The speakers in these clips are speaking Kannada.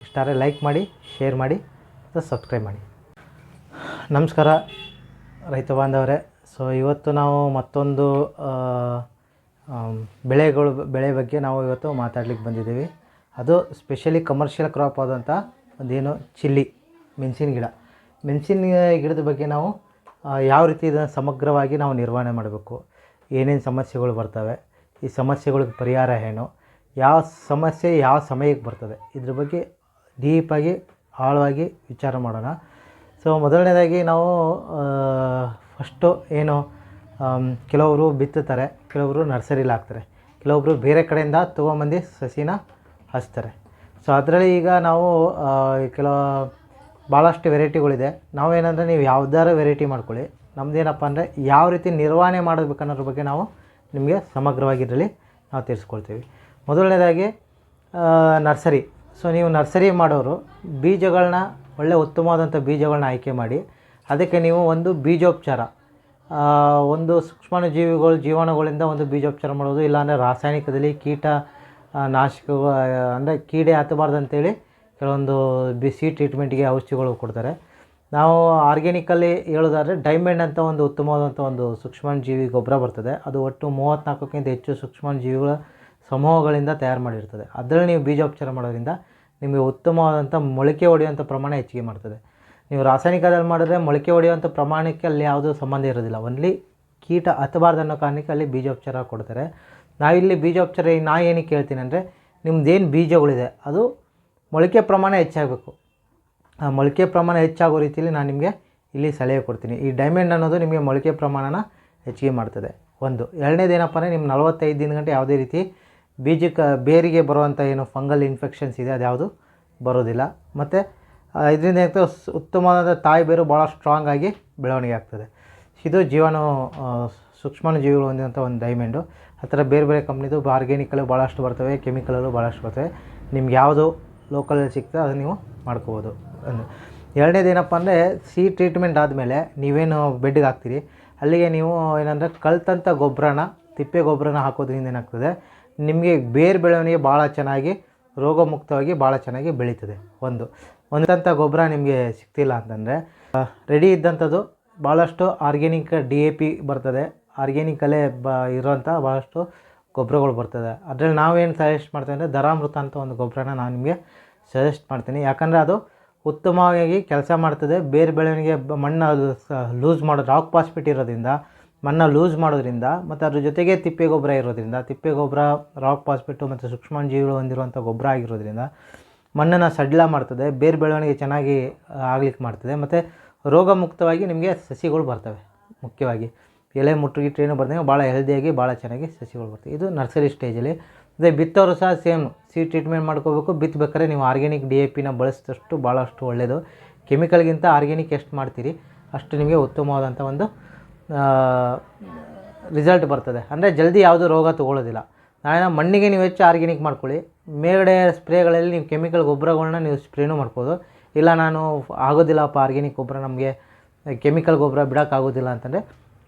ಇಷ್ಟಾರೆ ಲೈಕ್ ಮಾಡಿ, ಶೇರ್ ಮಾಡಿ ಮತ್ತು ಸಬ್ಸ್ಕ್ರೈಬ್ ಮಾಡಿ. ನಮಸ್ಕಾರ ರೈತ ಬಾಂಧವರೇ. ಸೊ ಇವತ್ತು ನಾವು ಮತ್ತೊಂದು ಬೆಳೆ ಬಗ್ಗೆ ನಾವು ಇವತ್ತು ಮಾತಾಡ್ಲಿಕ್ಕೆ ಬಂದಿದ್ದೀವಿ. ಅದು ಸ್ಪೆಷಲಿ ಕಮರ್ಷಿಯಲ್ ಕ್ರಾಪ್ ಆದಂಥ ಒಂದೇನು ಮೆಣಸಿನ ಗಿಡದ ಬಗ್ಗೆ ನಾವು ಯಾವ ರೀತಿ ಇದನ್ನು ಸಮಗ್ರವಾಗಿ ನಾವು ನಿರ್ವಹಣೆ ಮಾಡಬೇಕು, ಏನೇನು ಸಮಸ್ಯೆಗಳು ಬರ್ತವೆ, ಈ ಸಮಸ್ಯೆಗಳಿಗೆ ಪರಿಹಾರ ಏನು, ಯಾವ ಸಮಸ್ಯೆ ಯಾವ ಸಮಯಕ್ಕೆ ಬರ್ತದೆ, ಇದ್ರ ಬಗ್ಗೆ ಡೀಪಾಗಿ ಆಳವಾಗಿ ವಿಚಾರ ಮಾಡೋಣ. ಸೊ ಮೊದಲನೇದಾಗಿ ನಾವು ಫಸ್ಟು ಏನು ಕೆಲವರು ಬಿತ್ತುತ್ತಾರೆ, ಕೆಲವರು ನರ್ಸರಿಲಿ ಹಾಕ್ತಾರೆ, ಕೆಲವೊಬ್ಬರು ಬೇರೆ ಕಡೆಯಿಂದ ತೊಗೊಂಬಂದು ಸಸಿನ ಹಚ್ತಾರೆ. ಸೊ ಅದರಲ್ಲಿ ಈಗ ನಾವು ಭಾಳಷ್ಟು ವೆರೈಟಿಗಳಿದೆ. ನಾವೇನಂದರೆ ನೀವು ಯಾವ್ದಾರು ವೆರೈಟಿ ಮಾಡ್ಕೊಳ್ಳಿ, ನಮ್ಮದೇನಪ್ಪ ಅಂದರೆ ಯಾವ ರೀತಿ ನಿರ್ವಹಣೆ ಮಾಡಬೇಕು ಅನ್ನೋದ್ರ ಬಗ್ಗೆ ನಾವು ನಿಮಗೆ ಸಮಗ್ರವಾಗಿ ಇದರಲ್ಲಿ ನಾವು ತಿಳಿಸ್ಕೊಳ್ತೀವಿ. ಮೊದಲನೇದಾಗಿ ನರ್ಸರಿ. ಸೊ ನೀವು ನರ್ಸರಿ ಮಾಡೋರು ಬೀಜಗಳನ್ನ ಒಳ್ಳೆ ಉತ್ತಮವಾದಂಥ ಬೀಜಗಳನ್ನ ಆಯ್ಕೆ ಮಾಡಿ ಅದಕ್ಕೆ ನೀವು ಒಂದು ಬೀಜೋಪಚಾರ, ಒಂದು ಜೀವಾಣುಗಳಿಂದ ಒಂದು ಬೀಜೋಪಚಾರ ಮಾಡೋದು, ಇಲ್ಲಾಂದರೆ ರಾಸಾಯನಿಕದಲ್ಲಿ ನಾಶಕ ಅಂದರೆ ಕೀಡೆ ಹತ್ತಬಾರ್ದು ಅಂತೇಳಿ ಕೆಲವೊಂದು ಬಿಸಿ ಟ್ರೀಟ್ಮೆಂಟಿಗೆ ಔಷಧಿಗಳು ಕೊಡ್ತಾರೆ. ನಾವು ಆರ್ಗ್ಯಾನಿಕಲ್ಲಿ ಹೇಳೋದಾದರೆ ಡೈಮಂಡ್ ಅಂತ ಒಂದು ಉತ್ತಮವಾದಂಥ ಒಂದು ಸೂಕ್ಷ್ಮಾಣುಜೀವಿ ಗೊಬ್ಬರ ಬರ್ತದೆ. ಅದು ಒಟ್ಟು 34ಕ್ಕಿಂತ ಹೆಚ್ಚು ಸೂಕ್ಷ್ಮಾಣುಜೀವಿಗಳ ಸಮೂಹಗಳಿಂದ ತಯಾರು ಮಾಡಿರ್ತದೆ. ಅದರಲ್ಲಿ ನೀವು ಬೀಜೋಪಚಾರ ಮಾಡೋದ್ರಿಂದ ನಿಮಗೆ ಉತ್ತಮವಾದಂಥ ಮೊಳಕೆ ಹೊಡೆಯುವಂಥ ಪ್ರಮಾಣ ಹೆಚ್ಚಿಗೆ ಮಾಡ್ತದೆ. ನೀವು ರಾಸಾಯನಿಕದಲ್ಲಿ ಮಾಡಿದ್ರೆ ಮೊಳಕೆ ಹೊಡೆಯುವಂಥ ಪ್ರಮಾಣಕ್ಕೆ ಅಲ್ಲಿ ಯಾವುದೂ ಸಂಬಂಧ ಇರೋದಿಲ್ಲ. ಓನ್ಲಿ ಕೀಟ ಹತ್ತಬಾರ್ದು ಅನ್ನೋ ಕಾರಣಕ್ಕೆ ಅಲ್ಲಿ ಬೀಜೋಪಚಾರ ಕೊಡ್ತಾರೆ. ನಾವಿಲ್ಲಿ ಬೀಜೋಪಚಾರ ಏನಕ್ಕೆ ಹೇಳ್ತೀನಿ ಅಂದರೆ, ನಿಮ್ಮದೇನು ಬೀಜಗಳಿದೆ ಅದು ಮೊಳಕೆ ಪ್ರಮಾಣ ಹೆಚ್ಚಾಗಬೇಕು. ಆ ಮೊಳಕೆ ಪ್ರಮಾಣ ಹೆಚ್ಚಾಗೋ ರೀತಿಯಲ್ಲಿ ನಾನು ನಿಮಗೆ ಇಲ್ಲಿ ಸಲಹೆ ಕೊಡ್ತೀನಿ. ಈ ಡೈಮಂಡ್ ಅನ್ನೋದು ನಿಮಗೆ ಮೊಳಕೆ ಪ್ರಮಾಣನ ಹೆಚ್ಚಿಗೆ ಮಾಡ್ತದೆ. ಒಂದು. ಎರಡನೇದು ಏನಪ್ಪ ಅಂದರೆ, ನಿಮ್ಮ 45 ದಿನಗಂಟೆ ಯಾವುದೇ ರೀತಿ ಬೇರಿಗೆ ಬರುವಂಥ ಏನು ಫಂಗಲ್ ಇನ್ಫೆಕ್ಷನ್ಸ್ ಇದೆ ಅದು ಯಾವುದು ಬರೋದಿಲ್ಲ. ಮತ್ತು ಇದರಿಂದ ಏನಾಗ್ತದೆ, ಉತ್ತಮವಾದ ತಾಯಿ ಬೇರು ಭಾಳ ಸ್ಟ್ರಾಂಗ್ ಆಗಿ ಬೆಳವಣಿಗೆ ಆಗ್ತದೆ. ಇದು ಸೂಕ್ಷ್ಮಾಣುಜೀವಿಗಳು ಹೊಂದಿದಂಥ ಒಂದು ಡೈಮಂಡು. ಆ ಥರ ಬೇರೆ ಬೇರೆ ಕಂಪ್ನಿದು ಆರ್ಗ್ಯಾನಿಕಲ್ಲೂ ಭಾಳಷ್ಟು ಬರ್ತವೆ, ಕೆಮಿಕಲಲ್ಲೂ ಭಾಳಷ್ಟು ಬರ್ತವೆ. ನಿಮ್ಗೆ ಯಾವುದು ಲೋಕಲಲ್ಲಿ ಸಿಗ್ತದೆ ಅದನ್ನು ನೀವು ಮಾಡ್ಕೋಬೋದು. ಒಂದು. ಎರಡನೇದು ಏನಪ್ಪ ಅಂದರೆ, ಟ್ರೀಟ್ಮೆಂಟ್ ಆದಮೇಲೆ ನೀವೇನು ಬೆಡ್ಗೆ ಹಾಕ್ತೀರಿ ಅಲ್ಲಿಗೆ ನೀವು ಏನಂದರೆ ಕಲ್ತಂಥ ತಿಪ್ಪೆ ಗೊಬ್ಬರನ ಹಾಕೋದ್ರಿಂದ ಏನಾಗ್ತದೆ, ನಿಮಗೆ ಬೇರೆ ಬೆಳವಣಿಗೆ ಭಾಳ ಚೆನ್ನಾಗಿ ರೋಗಮುಕ್ತವಾಗಿ ಭಾಳ ಚೆನ್ನಾಗಿ ಬೆಳೀತದೆ. ಒಂದಂಥ ಗೊಬ್ಬರ ನಿಮಗೆ ಸಿಗ್ತಿಲ್ಲ ಅಂತಂದರೆ ರೆಡಿ ಇದ್ದಂಥದ್ದು ಭಾಳಷ್ಟು ಆರ್ಗ್ಯಾನಿಕ್ DAP ಬರ್ತದೆ. ಆರ್ಗ್ಯಾನಿಕಲ್ಲೇ ಇರೋಂಥ ಭಾಳಷ್ಟು ಗೊಬ್ಬರಗಳು ಬರ್ತದೆ. ಅದರಲ್ಲಿ ನಾವೇನು ಸಜೆಸ್ಟ್ ಮಾಡ್ತೀವಿ ಅಂದರೆ, ಧರಾಮೃತ ಅಂತ ಒಂದು ಗೊಬ್ಬರನ ನಾನು ನಿಮಗೆ ಸಜೆಸ್ಟ್ ಮಾಡ್ತೀನಿ. ಯಾಕಂದರೆ ಅದು ಉತ್ತಮವಾಗಿ ಕೆಲಸ ಮಾಡ್ತದೆ. ಬೇರೆ ಬೆಳವಣಿಗೆ ಮಣ್ಣು ಲೂಸ್ ಮಾಡೋದು, ರಾಕ್ ಪಾಸ್ಪಿಟ್ ಇರೋದ್ರಿಂದ ಮಣ್ಣು ಲೂಸ್ ಮಾಡೋದ್ರಿಂದ, ಮತ್ತು ಅದ್ರ ಜೊತೆಗೆ ತಿಪ್ಪೆ ಗೊಬ್ಬರ ಇರೋದ್ರಿಂದ, ತಿಪ್ಪೆ ಗೊಬ್ಬರ ರಾಕ್ ಪಾಸ್ಪಿಟ್ಟು ಮತ್ತು ಸೂಕ್ಷ್ಮಾಣುಜೀವಿಗಳು ಹೊಂದಿರುವಂಥ ಗೊಬ್ಬರ ಆಗಿರೋದ್ರಿಂದ ಮಣ್ಣನ್ನು ಸಡಿಲ ಮಾಡ್ತದೆ, ಬೇರೆ ಬೆಳವಣಿಗೆ ಚೆನ್ನಾಗಿ ಆಗ್ಲಿಕ್ಕೆ ಮಾಡ್ತದೆ, ಮತ್ತು ರೋಗ ಮುಕ್ತವಾಗಿ ನಿಮಗೆ ಸಸಿಗಳು ಬರ್ತವೆ. ಮುಖ್ಯವಾಗಿ ಎಲೆ ಮುಟ್ಟುಗಿಟ್ಟೇನು ಬರ್ದಂಗೆ ಭಾಳ ಹೆಲ್ದಿಯಾಗಿ ಭಾಳ ಚೆನ್ನಾಗಿ ಸಸಿಗಳು ಬರ್ತವೆ. ಇದು ನರ್ಸರಿ ಸ್ಟೇಜಲ್ಲಿ. ಅದೇ ಬಿತ್ತೋರು ಸಹ ಸೇಮ್ ಟ್ರೀಟ್ಮೆಂಟ್ ಮಾಡ್ಕೋಬೇಕು. ಬಿತ್ತಬೇಕಾದ್ರೆ ನೀವು ಆರ್ಗ್ಯಾನಿಕ್ DAPನ ಬಳಸಿದಷ್ಟು ಭಾಳಷ್ಟು ಒಳ್ಳೆಯದು. ಕೆಮಿಕಲ್ಗಿಂತ ಆರ್ಗ್ಯಾನಿಕ್ ಎಷ್ಟು ಮಾಡ್ತೀರಿ ಅಷ್ಟು ನಿಮಗೆ ಉತ್ತಮವಾದಂಥ ಒಂದು ರಿಸಲ್ಟ್ ಬರ್ತದೆ. ಅಂದರೆ ಜಲ್ದಿ ಯಾವುದೂ ರೋಗ ತೊಗೊಳ್ಳೋದಿಲ್ಲ. ನಾಳೆ ಮಣ್ಣಿಗೆ ನೀವು ಹೆಚ್ಚು ಆರ್ಗ್ಯಾನಿಕ್ ಮಾಡ್ಕೊಳ್ಳಿ, ಮೇಲ್ಗಡೆ ಸ್ಪ್ರೇಗಳಲ್ಲಿ ನೀವು ಕೆಮಿಕಲ್ ಗೊಬ್ಬರಗಳನ್ನ ನೀವು ಸ್ಪ್ರೇನೂ ಮಾಡ್ಬೋದು. ಇಲ್ಲ ನಾನು ಆಗೋದಿಲ್ಲಪ್ಪ ಆರ್ಗ್ಯಾನಿಕ್ ಗೊಬ್ಬರ, ನಮಗೆ ಕೆಮಿಕಲ್ ಗೊಬ್ಬರ ಬಿಡೋಕ್ಕಾಗೋದಿಲ್ಲ ಅಂತಂದರೆ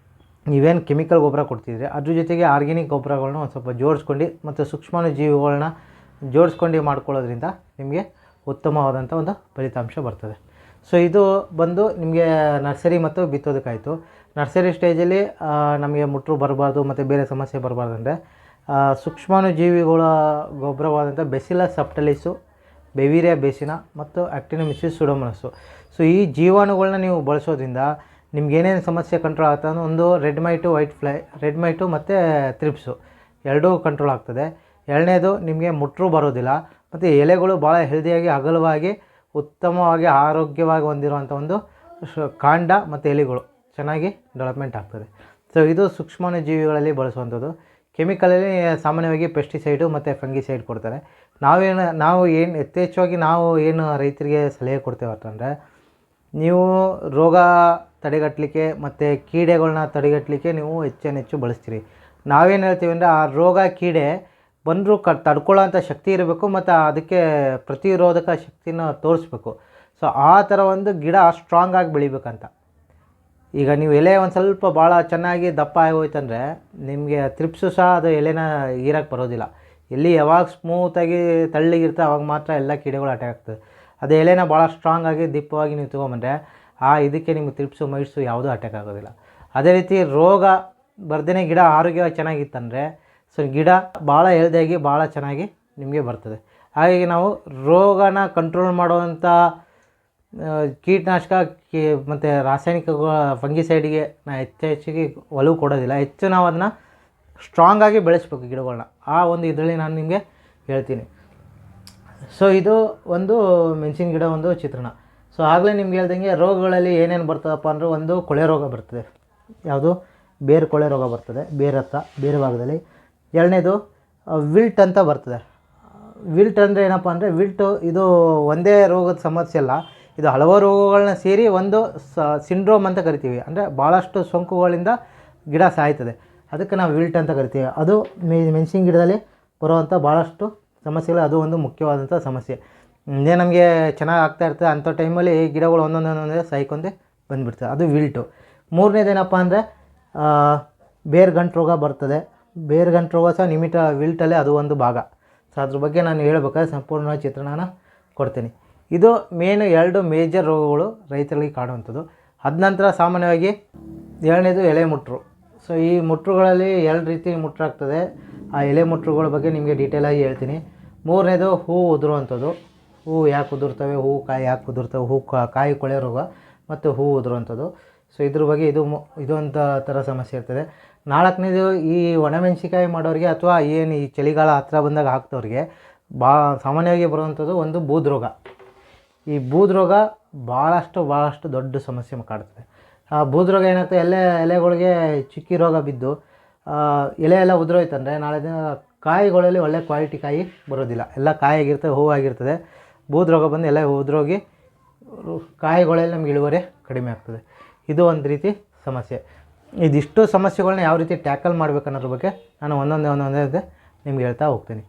ನೀವೇನು ಕೆಮಿಕಲ್ ಗೊಬ್ಬರ ಕೊಡ್ತಿದ್ರಿ ಅದ್ರ ಜೊತೆಗೆ ಆರ್ಗ್ಯಾನಿಕ್ ಗೊಬ್ಬರಗಳನ್ನ ಒಂದು ಸ್ವಲ್ಪ ಜೋಡಿಸ್ಕೊಂಡು ಮತ್ತು ಸೂಕ್ಷ್ಮಾಣುಜೀವಿಗಳನ್ನ ಜೋಡಿಸ್ಕೊಂಡು ಮಾಡ್ಕೊಳ್ಳೋದ್ರಿಂದ ನಿಮಗೆ ಉತ್ತಮವಾದಂಥ ಒಂದು ಫಲಿತಾಂಶ ಬರ್ತದೆ. ಸೊ ಇದು ಬಂದು ನಿಮಗೆ ನರ್ಸರಿ ಮತ್ತು ಬಿತ್ತೋದಕ್ಕಾಯಿತು. ನರ್ಸರಿ ಸ್ಟೇಜಲ್ಲಿ ನಮಗೆ ಮುಟ್ರು ಬರಬಾರ್ದು ಮತ್ತು ಬೇರೆ ಸಮಸ್ಯೆ ಬರಬಾರ್ದು ಅಂದರೆ, ಸೂಕ್ಷ್ಮಾಣುಜೀವಿಗಳ ಗೊಬ್ಬರವಾದಂಥ ಬೆಸಿಲಸ್ ಸಬ್ಟಿಲಿಸು, ಬೆವಿರಿಯಾ ಬೇಸಿನ ಮತ್ತು ಆಕ್ಟಿನೋಮೈಸಿಸ್ ಸುಡೋಮೋನಾಸು. ಸೊ ಈ ಜೀವಾಣುಗಳನ್ನ ನೀವು ಬಳಸೋದ್ರಿಂದ ನಿಮ್ಗೆ ಏನೇನು ಸಮಸ್ಯೆ ಕಂಟ್ರೋಲ್ ಆಗ್ತದೆ ಅಂದರೆ, ಒಂದು ರೆಡ್ ಮೈಟು ಮತ್ತು ಥ್ರಿಪ್ಸು ಎರಡೂ ಕಂಟ್ರೋಲ್ ಆಗ್ತದೆ. ಎರಡನೇದು ನಿಮಗೆ ಮುಟ್ರು ಬರೋದಿಲ್ಲ ಮತ್ತು ಎಲೆಗಳು ಭಾಳ ಹೆಲ್ದಿಯಾಗಿ ಅಗಲವಾಗಿ ಉತ್ತಮವಾಗಿ ಆರೋಗ್ಯವಾಗಿ ಹೊಂದಿರುವಂಥ ಒಂದು ಕಾಂಡ ಮತ್ತು ಎಲೆಗಳು ಚೆನ್ನಾಗಿ ಡೆವಲಪ್ಮೆಂಟ್ ಆಗ್ತದೆ. ಸೊ ಇದು ಸೂಕ್ಷ್ಮಾಣುಜೀವಿಗಳಲ್ಲಿ ಬಳಸುವಂಥದ್ದು. ಕೆಮಿಕಲಲ್ಲಿ ಸಾಮಾನ್ಯವಾಗಿ ಪೆಸ್ಟಿಸೈಡು ಮತ್ತು ಫಂಗಿಸೈಡ್ ಕೊಡ್ತಾರೆ. ನಾವು ಯಥೇಚ್ಛವಾಗಿ ರೈತರಿಗೆ ಸಲಹೆ ಕೊಡ್ತೇವೆ ಅಂತಂದರೆ, ನೀವು ರೋಗ ತಡೆಗಟ್ಟಲಿಕ್ಕೆ ಮತ್ತು ಕೀಡೆಗಳನ್ನ ತಡೆಗಟ್ಟಲಿಕ್ಕೆ ನೀವು ಹೆಚ್ಚು ಬಳಸ್ತೀರಿ. ನಾವೇನು ಹೇಳ್ತೀವಿ ಅಂದರೆ, ಆ ರೋಗ ಕೀಡೆ ಬಂದರೂ ತಡ್ಕೊಳ್ಳೋಂಥ ಶಕ್ತಿ ಇರಬೇಕು ಮತ್ತು ಅದಕ್ಕೆ ಪ್ರತಿರೋಧಕ ಶಕ್ತಿನ ತೋರಿಸ್ಬೇಕು. ಸೊ ಆ ಥರ ಒಂದು ಗಿಡ ಸ್ಟ್ರಾಂಗಾಗಿ ಬೆಳಿಬೇಕಂತ. ಈಗ ನೀವು ಎಲೆ ಒಂದು ಸ್ವಲ್ಪ ಭಾಳ ಚೆನ್ನಾಗಿ ದಪ್ಪ ಆಗೋಯ್ತಂದರೆ ನಿಮಗೆ ಥ್ರಿಪ್ಸು ಸಹ ಅದು ಎಲೆನ ಹೀರಕ್ಕೆ ಬರೋದಿಲ್ಲ. ಎಲ್ಲಿ ಯಾವಾಗ ಸ್ಮೂತಾಗಿ ತಳ್ಳಿಗಿರುತ್ತೆ ಅವಾಗ ಮಾತ್ರ ಎಲ್ಲ ಕೀಡೆಗಳು ಅಟ್ಯಾಕ್ ಆಗ್ತದೆ. ಅದೇ ಎಲೆನ ಭಾಳ ಸ್ಟ್ರಾಂಗಾಗಿ ದಿಪ್ಪವಾಗಿ ನೀವು ತೊಗೊಂಬಂದರೆ ಇದಕ್ಕೆ ನಿಮ್ಗೆ ತ್ರಿಪ್ಸು ಮೈಟ್ಸು ಯಾವುದೂ ಅಟ್ಯಾಕ್ ಆಗೋದಿಲ್ಲ. ಅದೇ ರೀತಿ ರೋಗ ಬರ್ದೇ ಗಿಡ ಆರೋಗ್ಯವಾಗಿ ಚೆನ್ನಾಗಿತ್ತಂದರೆ ಸೊ ಗಿಡ ಭಾಳ ಹೆಲ್ದಿಯಾಗಿ ಭಾಳ ಚೆನ್ನಾಗಿ ನಿಮಗೆ ಬರ್ತದೆ. ಹಾಗಾಗಿ ನಾವು ರೋಗನ ಕಂಟ್ರೋಲ್ ಮಾಡುವಂಥ ಕೀಟನಾಶಕ ಮತ್ತು ರಾಸಾಯನಿಕ ಫಂಗಿಸೈಡಿಗೆ ನಾವು ಹೆಚ್ಚಿಗೆ ಒಲವು ಕೊಡೋದಿಲ್ಲ. ಹೆಚ್ಚು ನಾವು ಅದನ್ನು ಸ್ಟ್ರಾಂಗಾಗಿ ಬೆಳೆಸ್ಬೇಕು ಗಿಡಗಳನ್ನ. ಆ ಒಂದು ಇದರಲ್ಲಿ ನಾನು ನಿಮಗೆ ಹೇಳ್ತೀನಿ. ಸೊ ಇದು ಒಂದು ಮೆಣಸಿನ ಗಿಡ ಒಂದು ಚಿತ್ರಣ. ಸೊ ಆಗಲೇ ನಿಮ್ಗೆ ಹೇಳ್ದಂಗೆ ರೋಗಗಳಲ್ಲಿ ಏನೇನು ಬರ್ತದಪ್ಪ ಅಂದರೆ ಒಂದು ಕೊಳೆ ರೋಗ ಬರ್ತದೆ. ಯಾವುದು? ಬೇರು ಕೊಳೆ ರೋಗ ಬರ್ತದೆ, ಬೇರೆ ಹತ್ರ ಬೇರೆ ಭಾಗದಲ್ಲಿ. ಎರಡನೇದು ವಿಲ್ಟ್ ಅಂತ ಬರ್ತದೆ. ವಿಲ್ಟ್ ಅಂದರೆ ಏನಪ್ಪ ಅಂದರೆ ವಿಲ್ಟು ಇದು ಒಂದೇ ರೋಗದ ಸಮಸ್ಯೆ ಅಲ್ಲ, ಇದು ಹಲವಾರು ರೋಗಗಳನ್ನ ಸೇರಿ ಒಂದು ಸಿಂಡ್ರೋಮ್ ಅಂತ ಕರಿತೀವಿ. ಅಂದರೆ ಭಾಳಷ್ಟು ಸೋಂಕುಗಳಿಂದ ಗಿಡ ಸಾಯ್ತದೆ, ಅದಕ್ಕೆ ನಾವು ವಿಲ್ಟ್ ಅಂತ ಕರಿತೀವಿ. ಅದು ಮೆಣಸಿನ ಗಿಡದಲ್ಲಿ ಬರುವಂಥ ಭಾಳಷ್ಟು ಸಮಸ್ಯೆಗಳು, ಅದು ಒಂದು ಮುಖ್ಯವಾದಂಥ ಸಮಸ್ಯೆ. ಇದೇ ನಮಗೆ ಚೆನ್ನಾಗಿ ಆಗ್ತಾ ಇರ್ತದೆ ಅಂಥ ಟೈಮಲ್ಲಿ ಗಿಡಗಳು ಒಂದೊಂದೇ ಸಾಯ್ಕೊಂಡೆ ಬಂದುಬಿಡ್ತದೆ, ಅದು ವಿಲ್ಟು. ಮೂರನೇದೇನಪ್ಪ ಅಂದರೆ ಬೇರ್ಗಂಟು ರೋಗ ಬರ್ತದೆ. ಬೇರ್ಗಂಟು ರೋಗ ಸಹ ನಿಮಿಟ ವಿಲ್ಟಲ್ಲೇ ಅದು ಒಂದು ಭಾಗ. ಸೊ ಅದ್ರ ಬಗ್ಗೆ ನಾನು ಹೇಳ್ಬೇಕಾದ್ರೆ ಸಂಪೂರ್ಣ ಚಿತ್ರಣನ ಕೊಡ್ತೀನಿ. ಇದು ಮೇನು 2 ಮೇಜರ್ ರೋಗಗಳು ರೈತರಿಗೆ ಕಾಡುವಂಥದ್ದು. ಅದ ನಂತರ ಸಾಮಾನ್ಯವಾಗಿ ಎರಡನೇದು ಎಲೆ ಮುಟ್ರು. ಸೊ ಈ ಮುಟ್ರುಗಳಲ್ಲಿ 2 ರೀತಿ ಮುಟ್ರಾಗ್ತದೆ. ಆ ಎಲೆ ಮುಟ್ರುಗಳ ಬಗ್ಗೆ ನಿಮಗೆ ಡೀಟೇಲಾಗಿ ಹೇಳ್ತೀನಿ. ಮೂರನೇದು ಹೂವು ಉದುರುವಂಥದ್ದು. ಹೂವು ಯಾಕೆ ಉದುರ್ತವೆ, ಹೂವು ಕಾಯಿ ಯಾಕೆ ಉದುರ್ತವೆ, ಹೂವು ಕಾಯಿ ಕೊಳೆ ರೋಗ ಮತ್ತು ಹೂವು ಉದುರುವಂಥದ್ದು. ಸೊ ಇದ್ರ ಬಗ್ಗೆ ಇದೊಂದು ಥರ ಸಮಸ್ಯೆ ಇರ್ತದೆ. 4ನೇದು ಈ ಒಣಮೆಣಸಿಕಾಯಿ ಮಾಡೋರಿಗೆ ಅಥವಾ ಏನು ಈ ಚಳಿಗಾಲ ಹತ್ತಿರ ಬಂದಾಗ ಹಾಕ್ತವ್ರಿಗೆ ಸಾಮಾನ್ಯವಾಗಿ ಬರುವಂಥದ್ದು ಒಂದು ಬೂದು ರೋಗ. ಈ ಬೂದು ರೋಗ ಭಾಳಷ್ಟು ದೊಡ್ಡ ಸಮಸ್ಯೆ ಕಾಡ್ತದೆ. ಆ ಬೂದು ರೋಗ ಏನಾಗ್ತದೆ, ಎಲೆಗಳಿಗೆ ಚಿಕ್ಕಿ ರೋಗ ಬಿದ್ದು ಎಲೆ ಎಲ್ಲ ಉದುರೋಯ್ತಂದರೆ ನಾಳೆ ದಿನ ಕಾಯಿಗಳಲ್ಲಿ ಒಳ್ಳೆ ಕ್ವಾಲಿಟಿ ಕಾಯಿ ಬರೋದಿಲ್ಲ. ಎಲ್ಲ ಕಾಯಾಗಿರ್ತದೆ, ಹೂವಾಗಿರ್ತದೆ. ಬೂದು ರೋಗ ಬಂದು ಎಲ್ಲ ಉದುರೋಗಿ ಕಾಯಿಗಳಲ್ಲಿ ನಮ್ಗೆ ಇಳುವರಿ ಕಡಿಮೆ ಆಗ್ತದೆ. ಇದು ಒಂದು ರೀತಿ ಸಮಸ್ಯೆ. ಇದಿಷ್ಟು ಸಮಸ್ಯೆಗಳನ್ನ ಯಾವ ರೀತಿ ಟ್ಯಾಕಲ್ ಮಾಡಬೇಕು ಅನ್ನೋದ್ರ ಬಗ್ಗೆ ನಾನು ಒಂದೊಂದೇ ನಿಮ್ಗೆ ಹೇಳ್ತಾ ಹೋಗ್ತೀನಿ.